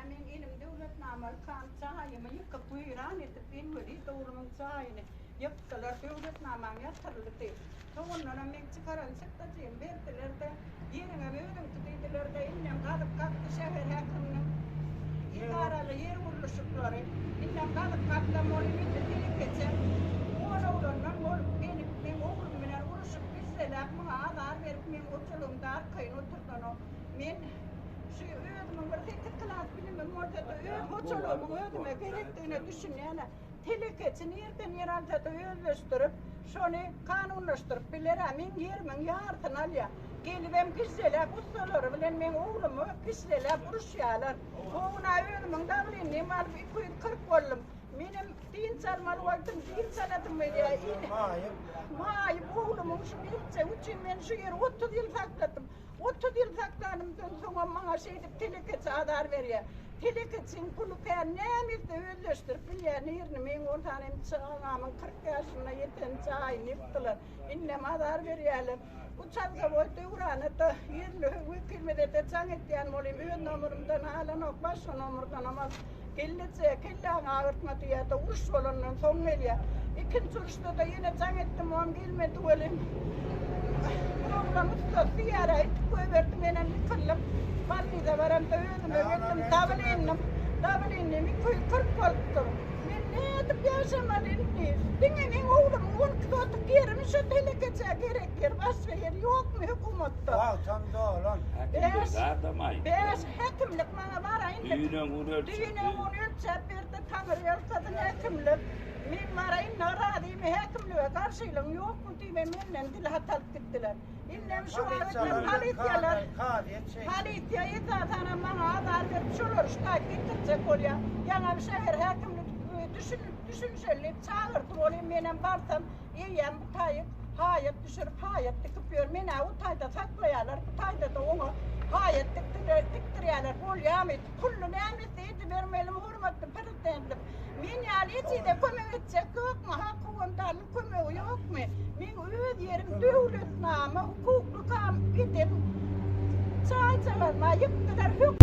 men ilim devlet namar kan sahaya ma yıkka kuyran etipin böyle doğrumun sahayını yıkkalar devlet naman yatırlıktı. Sonra men çıkaran çıktı cem verdiler yerine böyle tutuydular da innem kalıp kalktı şehir yakınının idaralı yer vuruluşukları innem kalıp kalktı moli bitti dili geçer. Oğlanlar mol benim oğlum biner vuruşup bizdeler bana adar verip men oturumda arkayın oturduğunu men şu ödümün bir tek kılat bilimim orada da oturumun ödüme gerektiğini düşünüyorlar. Tehlikesini yerden yeraltı da özleştirip şunu kanunlaştırıp bilere men yerimin yartın alya. Gelibem kişiler ustaları bilen men oğlumu kişiler vuruşuyorlar. Oğuna ödümün davrini mal 240 oldum. Benim din salmalı vaktim, din sanadım ya. Mayıp oğlumun şu bilse için ben şu yeri 30 yıl sakladım. 30 yıl saklanımdan sonra bana şeydip telekesi adar veriyor. Telekesin kulu kaya nemizde özleştirip bilyen yerini men ortanem çağamın 40 yaşına yeten çağın yaptılar. İnnem adar veriyorlar. Uçalga boyda uğranı da yerli hükümede de çan ettiyen olayım. Ön nomurumdan alan ok, başka nomurdan ama kelletse kelleğin ağırtma diye de uç olanın son geliyor. İkinci uçta da yine çan ettim on gelmedi olayım. Oğlan usta ziyara etip koyverdim enen yıkılım. Valide varam da ödüme verdim davalinim 240 oldu. Men ne edip yaşamalıyım diye. Dinleyin oğlum 10 kiloluk yerim şu tehlikece gerekir. Başka yer yok mu hükümette? Wow, tam doğru lan. Beş hekimlik bana var aynı. Düğüne onu ölçep verdi tanır yolkadın hekimlik. Men var aynı aradığım hekimliğe karşılığım yok mu diye benden dil hatalık gittiler. İnnem şu ağırtlar halityalar. Halitya yetatana bana adar verip şular şutayıp getirecek oluyor. Yana bir şehir hekimlik düşünceliyip çağırdı olayım benim barsam iyiyem bu tayıp hayat düşürüp hayat tıkıpıyor. Mene o tayda saklayalar, bu tayda da onu hayat tıktırıyorlar. Bol yağmet, kullu nemesiydi vermeyelim hürmetli pretendim. Men yalıyeti de kömü edecek yok mu? Hakkı ondanın kömü yok mu? Men öd yerim devlet namı, hukuklu kam gidin. Çaycalarına yıktılar hüküm.